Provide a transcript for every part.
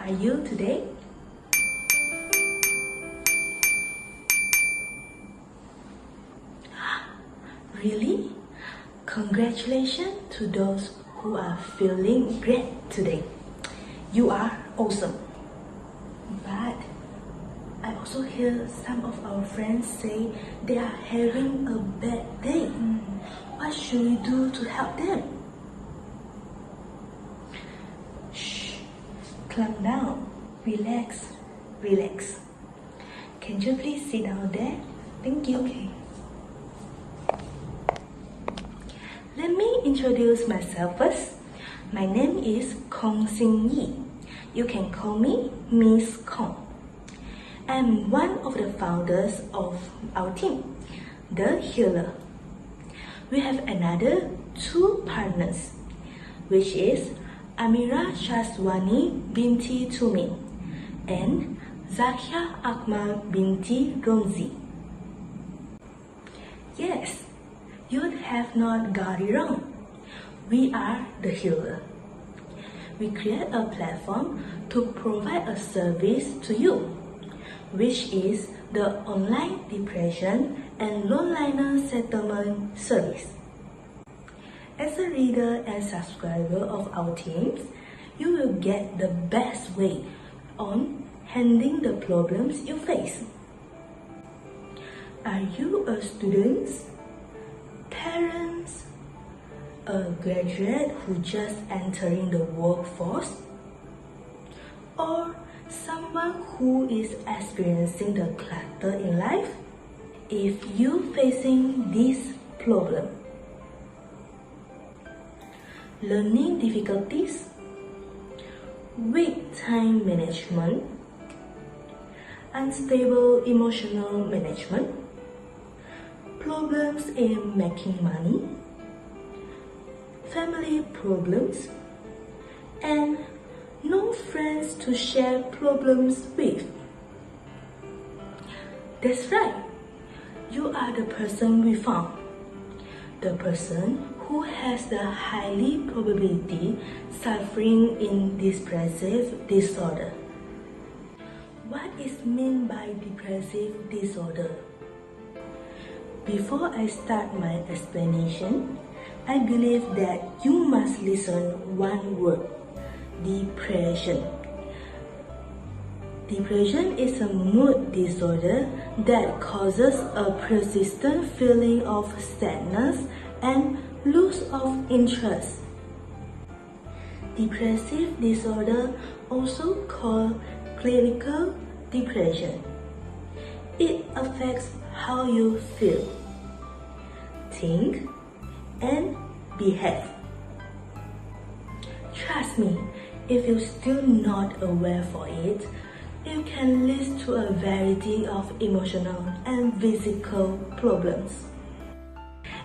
are you today? Really? Congratulations to those who are feeling great today. You are awesome. But I also hear some of our friends say they are having a bad day. What should we do to help them? Shh, calm down, relax. Can you please sit down there? Thank you. Okay. Let me introduce myself first. My name is Khong Sinh Yi. You can call me Miss Khong. I'm one of the founders of our team, the HEALER. We have another 2 partners, which is AMYRA SYAZWANI BINTI TUMIN and ZAHIAH AKMAL BINTI ROMZI. Yes, you have not got it wrong. We are the HEALER. We create a platform to provide a service to you, which is the online depression and loneliness settlement service. As a reader and subscriber of our teams, you will get the best way on handling the problems you face. Are you a student, parents, a graduate who just entering the workforce, or someone who is experiencing the clutter in life? If you facing this problem, learning difficulties, weak time management, unstable emotional management, problems in making money, family problems, and no friends to share problems with. That's right, you are the person we found. The person who has the highly probability suffering in depressive disorder. What is meant by depressive disorder? Before I start my explanation, I believe that you must listen one word: depression. Depression is a mood disorder that causes a persistent feeling of sadness and loss of interest. Depressive disorder, also called clinical depression. It affects how you feel, think, and behave. Trust me, if you're still not aware for it, it can lead to a variety of emotional and physical problems.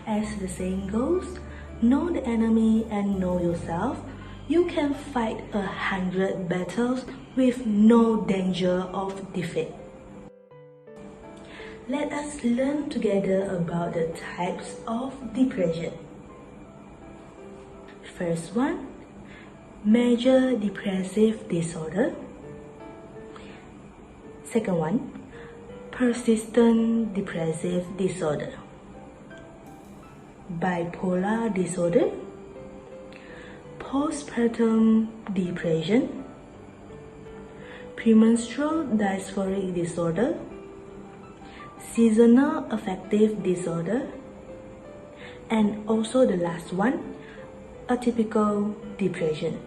As the saying goes, know the enemy and know yourself. You can fight 100 battles with no danger of defeat. Let us learn together about the types of depression. First one, major depressive disorder. Second one, persistent depressive disorder. Bipolar disorder, postpartum depression, premenstrual dysphoric disorder, seasonal affective disorder, and also the last one, atypical depression.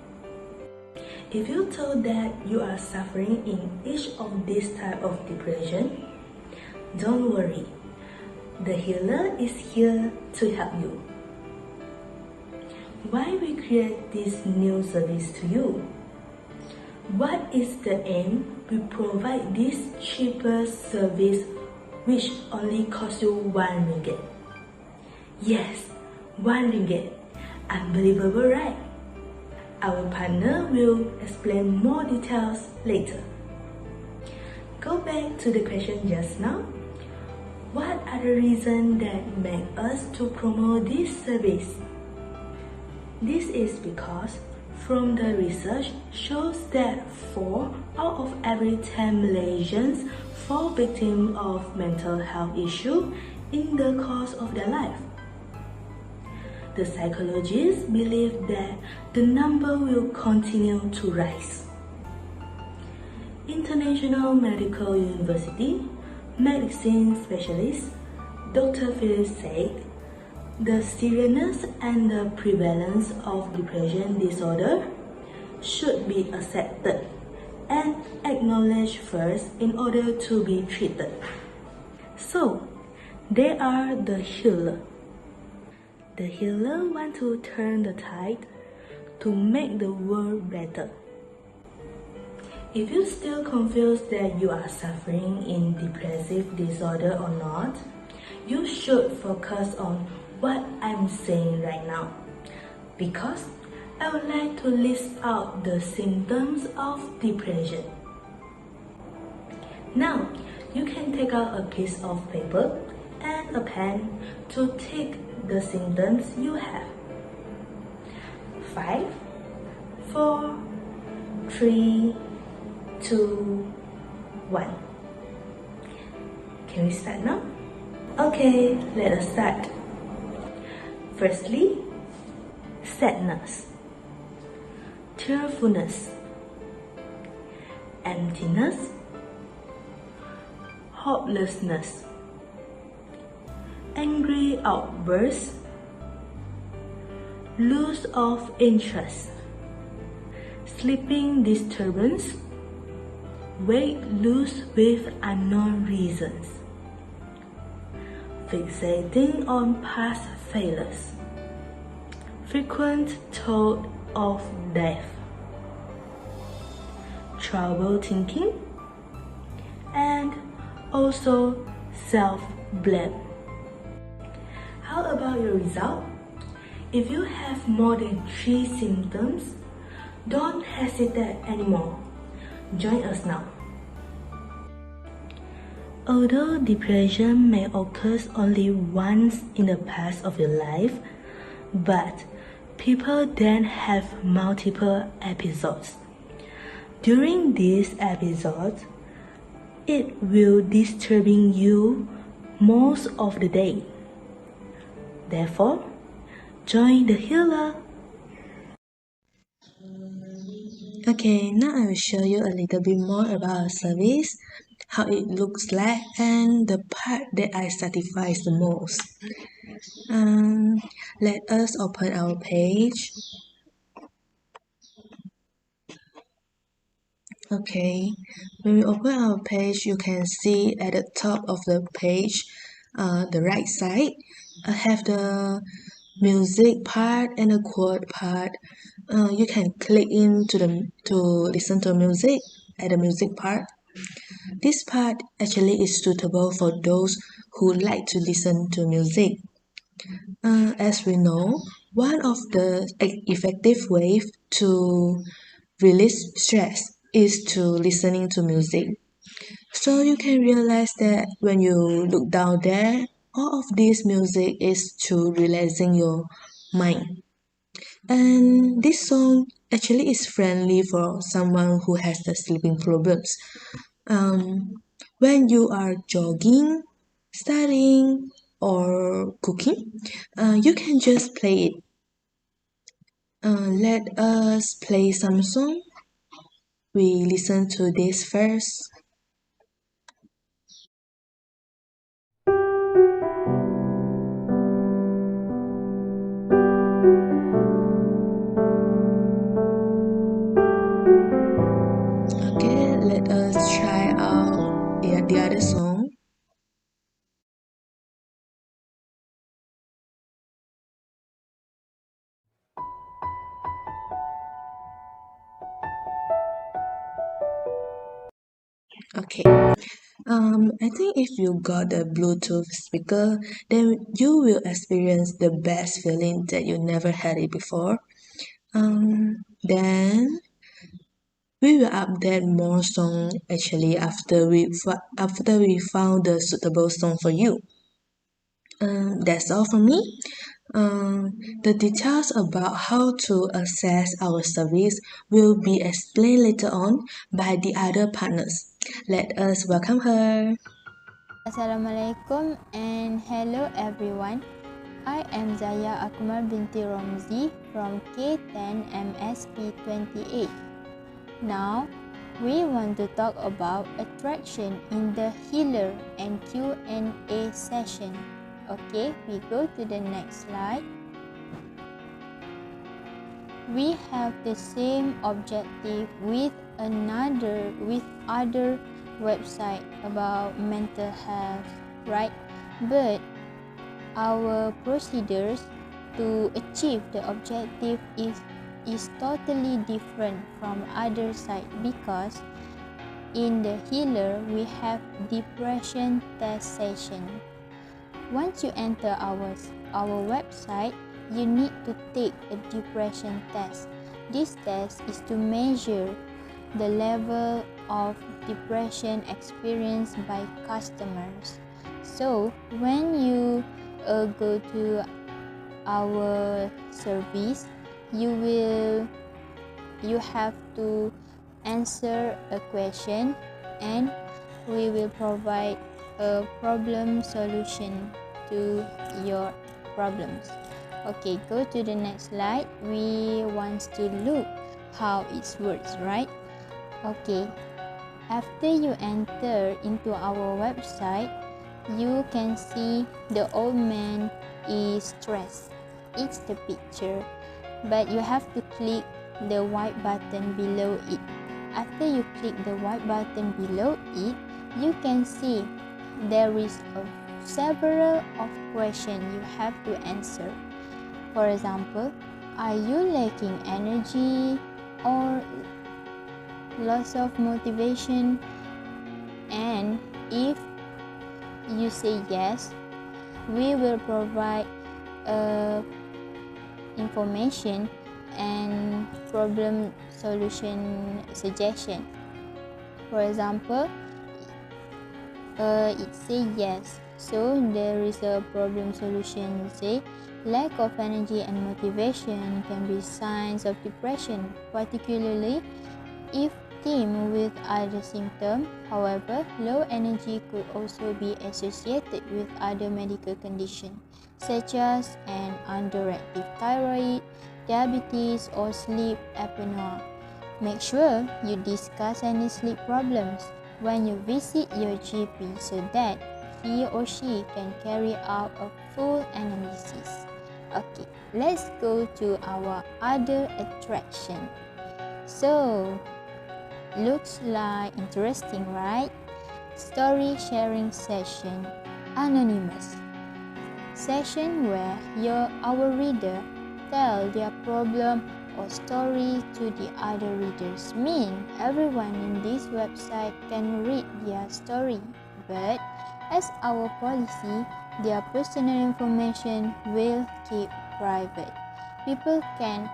If you thought that you are suffering in each of these types of depression, don't worry. The HEALER is here to help you. Why we create this new service to you? What is the aim? We provide this cheaper service which only costs you 1 ringgit. Yes, 1 ringgit. Unbelievable, right? Our partner will explain more details later. Go back to the question just now. What are the reasons that make us to promote this service? This is because from the research shows that 4 out of every 10 Malaysians fall victim of mental health issue in the course of their life. The psychologists believe that the number will continue to rise. International Medical University medicine specialist Dr. Philip said, the seriousness and the prevalence of depression disorder should be accepted and acknowledged first in order to be treated. So, they are the healer. The healer want to turn the tide to make the world better. If you're still confused that you are suffering in depressive disorder or not, you should focus on what I'm saying right now, because I would like to list out the symptoms of depression. Now, you can take out a piece of paper and a pen to take the symptoms you have. 5, 4, 3, 2, 1. Can we start now? Okay, let us start. Firstly, sadness, tearfulness, emptiness, hopelessness, angry outbursts, loss of interest, sleeping disturbance, weight loss with unknown reasons, fixating on past failures, frequent thought of death, trouble thinking, and also self-blame. How about your result? If you have more than 3 symptoms, don't hesitate anymore. Join us now. Although depression may occur only once in the past of your life, but people then have multiple episodes. During these episodes, it will disturbing you most of the day. Therefore, join the healer. Okay, now I will show you a little bit more about our service, how it looks like, and the part that I satisfy the most. Let us open our page. Okay, when we open our page, you can see at the top of the page, the right side, I have the music part and the quote part. You can click into to listen to music at the music part. This part actually is suitable for those who like to listen to music. As we know, one of the effective ways to release stress is to listening to music. So you can realize that when you look down there, all of this music is to relaxing your mind. And this song actually is friendly for someone who has the sleeping problems. When you are jogging, studying, or cooking, you can just play it. Let us play some song. We listen to this first. Okay, let us try out the other song. Okay. I think if you got a Bluetooth speaker, then you will experience the best feeling that you never had it before. Then we will update more song actually after we found the suitable song for you. That's all from me. The details about how to access our service will be explained later on by the other partners. Let us welcome her. Assalamualaikum and hello everyone. I am ZAHIAH AKMAL binti ROMZI from K10 MSP 28. Now, we want to talk about attraction in the healer and Q&A session. Okay, we go to the next slide. We have the same objective with other website about mental health, right? But our procedures to achieve the objective is totally different from other side, because in the healer we have depression test session. Once you enter our website, you need to take a depression test. This test is to measure the level of depression experienced by customers. So when you go to our service, you have to answer a question and we will provide a problem solution to your problems. Okay, go to the next slide. We want to look how it works, right? Okay, after you enter into our website, you can see the old man is stressed. It's the picture, but you have to click the white button below it. After you click the white button below it, you can see there is several of questions you have to answer. For example, are you lacking energy or loss of motivation? And if you say yes, we will provide information and problem solution suggestion. For example, it say yes, so there is a problem solution. Say lack of energy and motivation can be signs of depression, particularly if teamed with other symptoms. However, low energy could also be associated with other medical conditions, such as an underactive thyroid, diabetes, or sleep apnea. Make sure you discuss any sleep problems when you visit your GP so that he or she can carry out a full analysis. Okay, let's go to our other attraction. So, looks like interesting, right? Story sharing session, anonymous session where our reader tell their problem or story to the other readers. Mean everyone in this website can read their story, but as our policy, their personal information will keep private. People can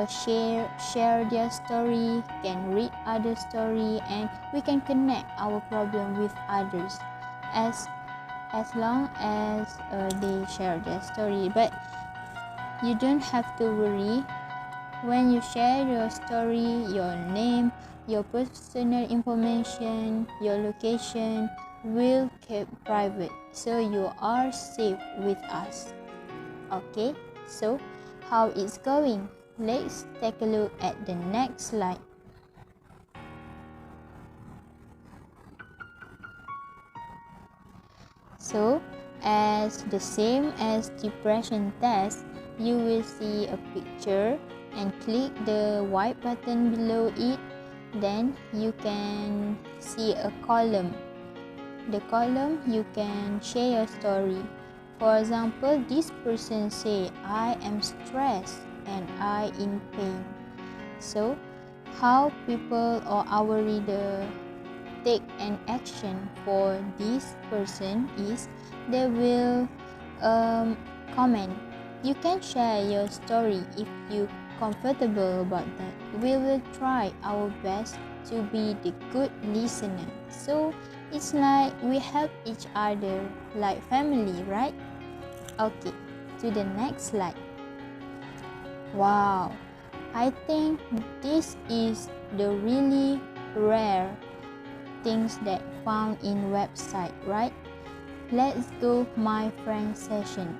share their story, can read other story, and we can connect our problem with others as long as they share their story. But you don't have to worry. When you share your story, your name, your personal information, your location will keep private, so you are safe with us. Okay, so how it's going? Let's take a look at the next slide. So, as the same as depression test, you will see a picture and click the white button below it. Then you can see a column. The column you can share your story. For example, this person say, I am stressed and I in pain. So, how people or our reader take an action for this person is they will comment. You can share your story if you comfortable about that. We will try our best to be the good listener. So it's like we help each other like family, right? Okay, to the next slide. Wow, I think this is the really rare things that found in website, right? Let's go my friend session.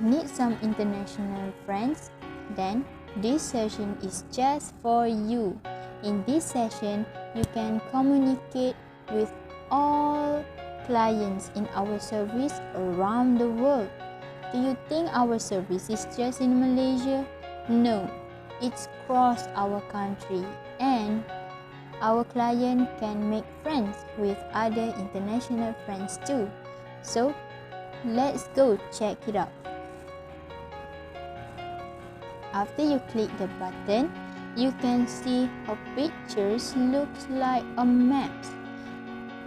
Need some international friends? Then this session is just for you. In this session, you can communicate with all clients in our service around the world. Do you think our service is just in Malaysia? No, it's across our country, and our client can make friends with other international friends too. So let's go check it out. After you click the button, you can see a pictures looks like a map.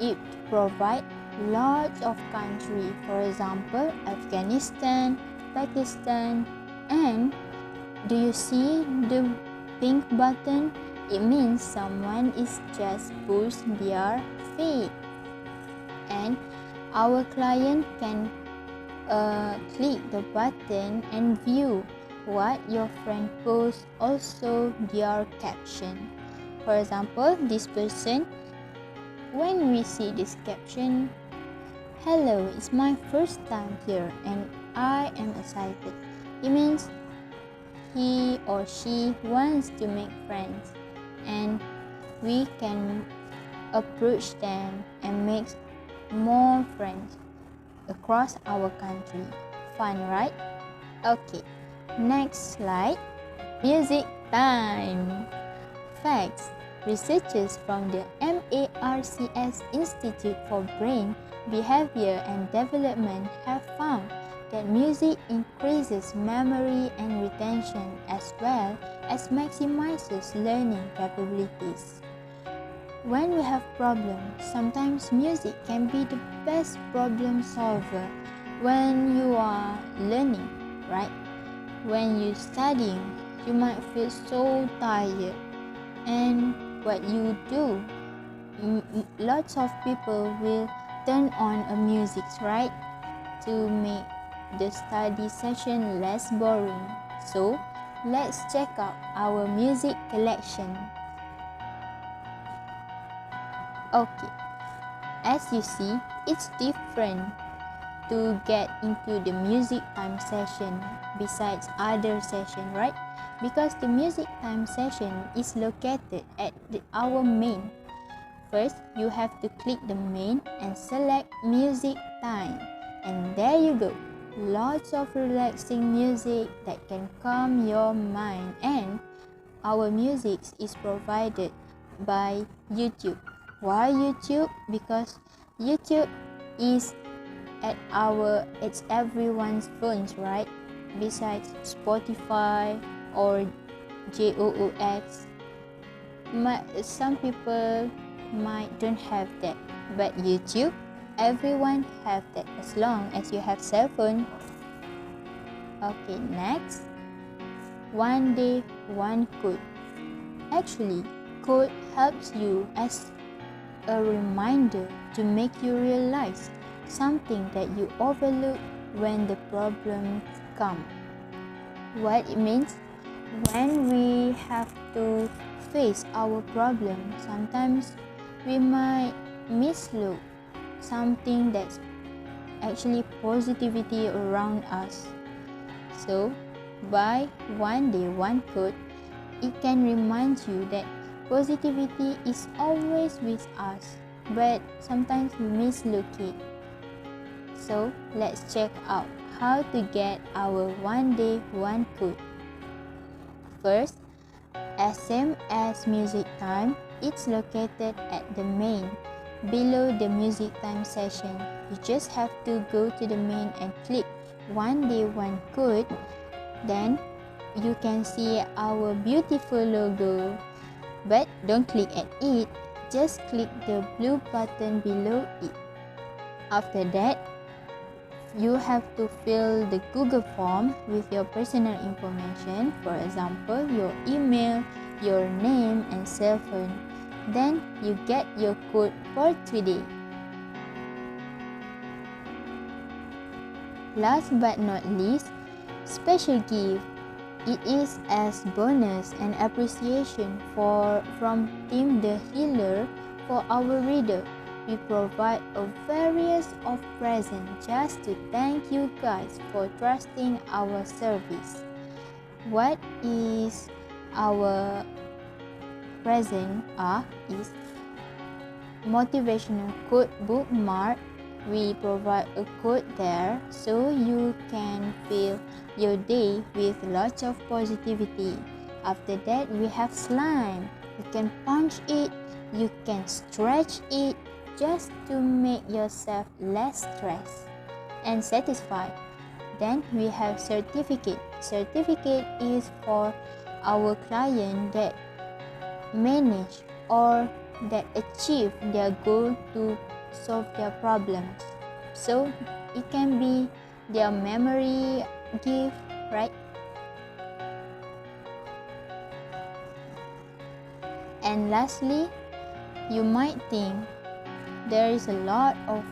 It provides lots of countries, for example, Afghanistan, Pakistan, and do you see the pink button? It means someone is just pushed their feet, and our client can click the button and view what your friend posts, also their caption. For example, this person, when we see this caption, "Hello, it's my first time here and I am excited." It means he or she wants to make friends, and we can approach them and make more friends across our country. Fun, right? Okay, next slide. Music time. Facts. Researchers from the MARCS Institute for Brain, Behavior and Development have found that music increases memory and retention as well as maximizes learning capabilities. When we have problems, sometimes music can be the best problem solver. When you are learning, right? When you're studying, you might feel so tired, and what you do, lots of people will turn on a music, right, to make the study session less boring. So let's check out our music collection. Okay, as you see, it's different to get into the music time session besides other session, right? Because the music time session is located at our main. First, you have to click the main and select music time, and there you go. Lots of relaxing music that can calm your mind, and our music is provided by YouTube. Why YouTube? Because YouTube is it's everyone's phones, right? Besides Spotify or JOOX, some people might don't have that, but YouTube, everyone have that as long as you have cell phone. Okay, next, one day one code. Actually, code helps you as a reminder to make you realize something that you overlook when the problems come. What it means, when we have to face our problem, sometimes we might mislook something that's actually positivity around us. So by one day one code, it can remind you that positivity is always with us, but sometimes we mislook it. So let's check out how to get our one day one code. First, as same as music time, it's located at the main, below the music time session. You just have to go to the main and click one day one code. Then you can see our beautiful logo, but don't click at it, just click the blue button below it. After that, you have to fill the Google form with your personal information, for example, your email, your name and cell phone. Then you get your code for today. Last but not least, special gift. It is as bonus and appreciation from Team The Healer for our reader. We provide a various of presents just to thank you guys for trusting our service. What is our present is motivational quote bookmark. We provide a quote there so you can fill your day with lots of positivity. After that, we have slime. You can punch it, you can stretch it just to make yourself less stressed and satisfied. Then we have certificate. Certificate is for our client that manage or that achieve their goal to solve their problems. So it can be their memory gift, right? And lastly, you might think there is a lot of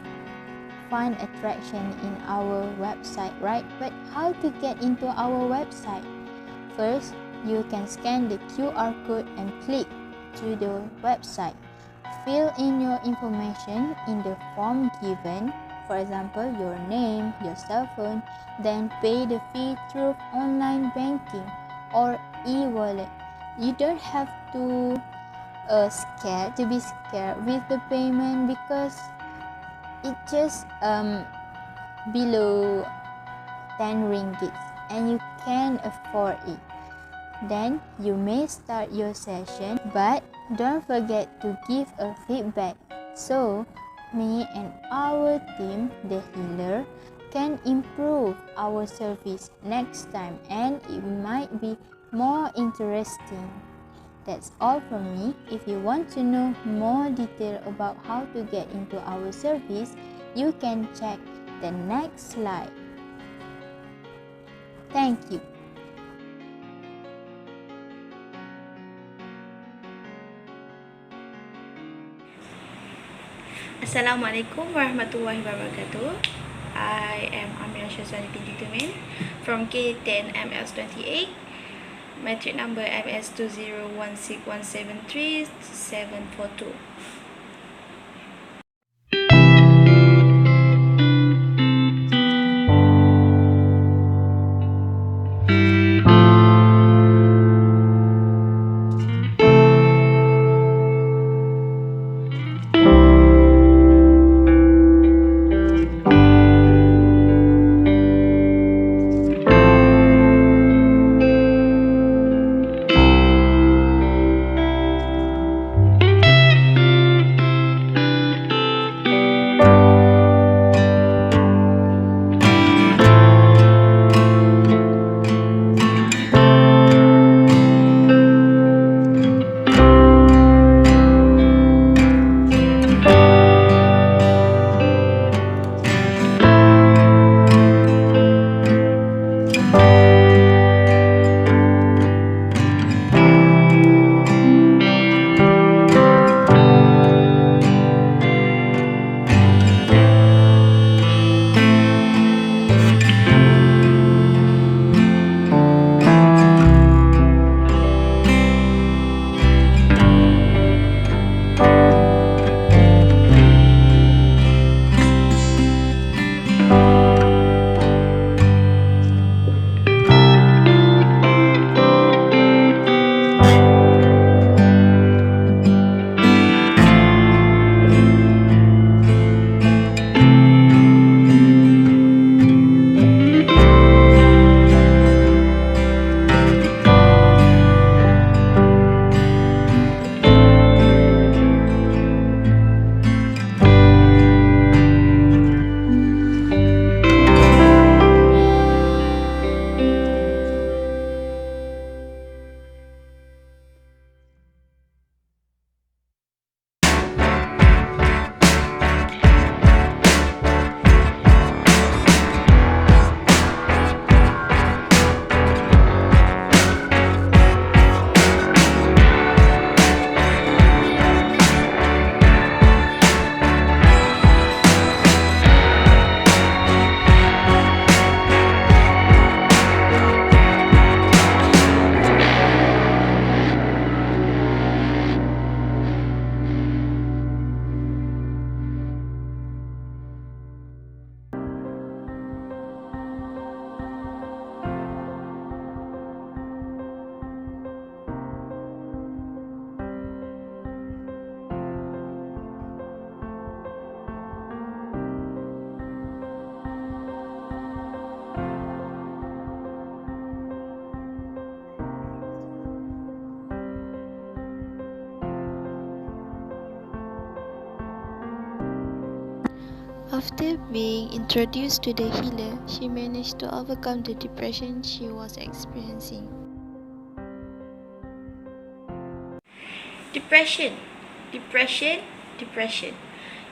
fun attraction in our website, right? But how to get into our website? First, you can scan the QR code and click to the website. Fill in your information in the form given, for example, your name, your cell phone, then pay the fee through online banking or e-wallet. You don't have to be scared with the payment because it just below 10 ringgit and you can afford it. Then you may start your session, but don't forget to give a feedback so me and our team, the healer, can improve our service next time and it might be more interesting. That's all from me. If you want to know more detail about how to get into our service, you can check the next slide. Thank you. Assalamualaikum warahmatullahi wabarakatuh. I am AMYRA SYAZWANI binti TUMIN from K10 MS28. Matric number MS2016173-742. After being introduced to the healer, she managed to overcome the depression she was experiencing. Depression, depression, depression.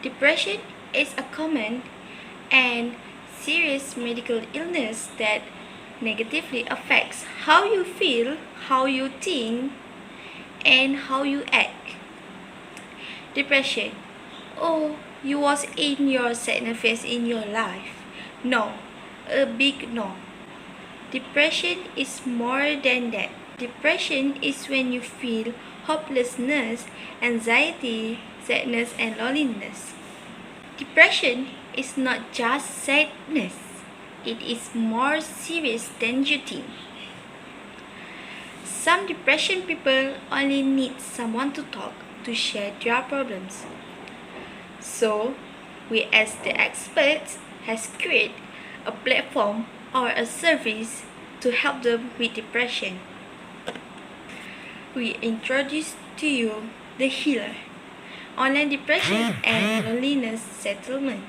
Depression is a common and serious medical illness that negatively affects how you feel, how you think, and how you act. Depression. Oh, you was in your sadness phase in your life. No, a big no. Depression is more than that. Depression is when you feel hopelessness, anxiety, sadness, and loneliness. Depression is not just sadness. It is more serious than you think. Some depression people only need someone to talk to share their problems. So, we as the experts has created a platform or a service to help them with depression. We introduce to you the HEALER, online depression and loneliness settlement.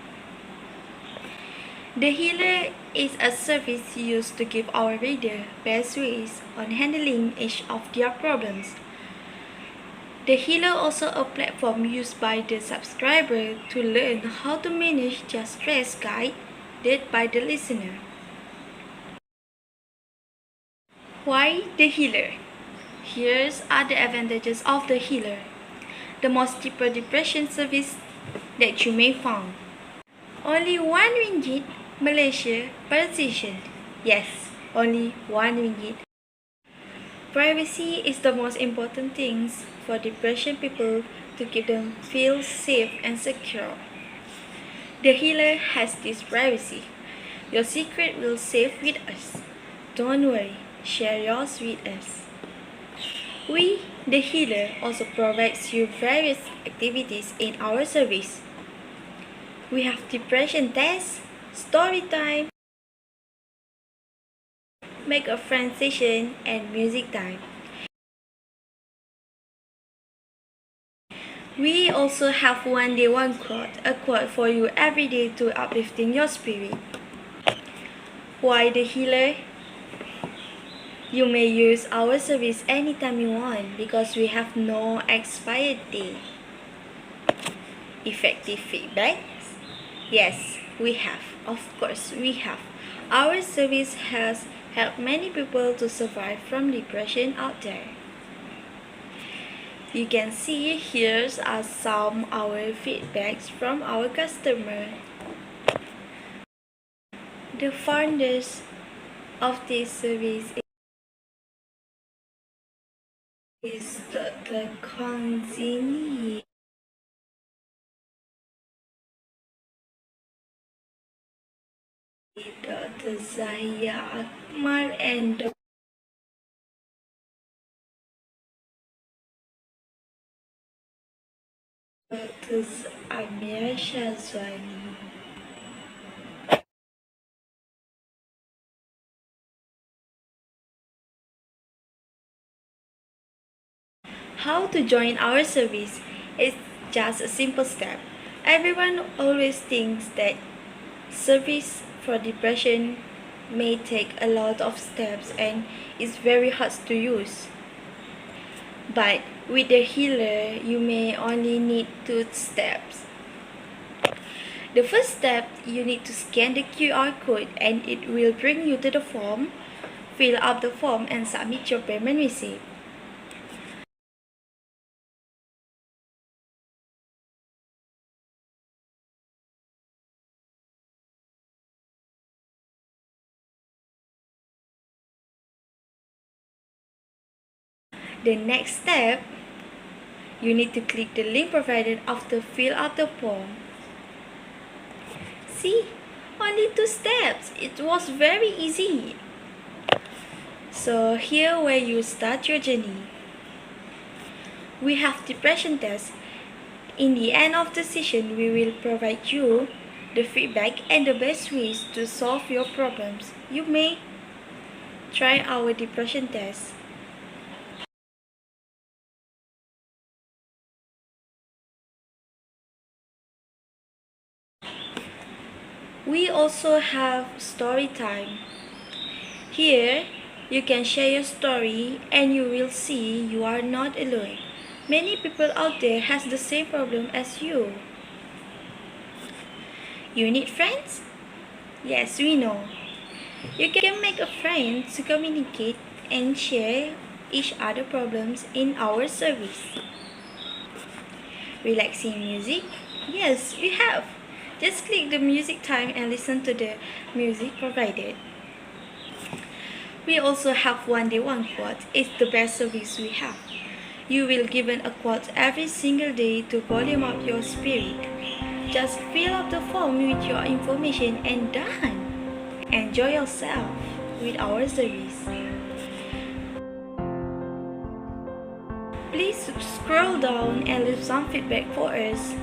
The HEALER is a service used to give our reader best ways on handling each of their problems. The HEALER also a platform used by the subscriber to learn how to manage their stress guided by the listener. Why the HEALER? Here are the advantages of the HEALER. The most deeper depression service that you may find. Only RM1 Malaysia per session. Yes, only RM1. Privacy is the most important thing for depression people to keep them feel safe and secure. The HEALER has this privacy. Your secret will safe with us. Don't worry, share yours with us. We, the HEALER, also provides you various activities in our service. We have depression tests, story time, make a friend session, and music time. We also have one day one quote, a quote for you every day to uplifting your spirit. Why the HEALER? You may use our service anytime you want because we have no expired date. Effective feedback? Yes, we have. Of course, we have. Our service has helped many people to survive from depression out there. You can see here are some our feedbacks from our customer. The founders of this service is Dr. KHONG, Dr. ZAHIAH, AKMAL, and Dr. AMYRA SYAZWANI. How to join our service is just a simple step. Everyone always thinks that service for depression may take a lot of steps and is very hard to use. But with the HEALER, you may only need 2 steps. The first step, you need to scan the QR code and it will bring you to the form. Fill up the form and submit your payment receipt. The next step, you need to click the link provided after fill out the form. See, only 2 steps. It was very easy. So here where you start your journey. We have depression tests. In the end of the session, we will provide you the feedback and the best ways to solve your problems. You may try our depression test. We also have story time. Here, you can share your story and you will see you are not alone. Many people out there has the same problem as you. You need friends? Yes, we know. You can make a friend to communicate and share each other problems in our service. Relaxing music? Yes, we have. Just click the music time and listen to the music provided. We also have one day one quote. It's the best service we have. You will given a quote every single day to volume up your spirit. Just fill up the form with your information and done. Enjoy yourself with our service. Please scroll down and leave some feedback for us.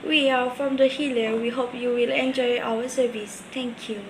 We are from the Healer. We hope you will enjoy our service. Thank you.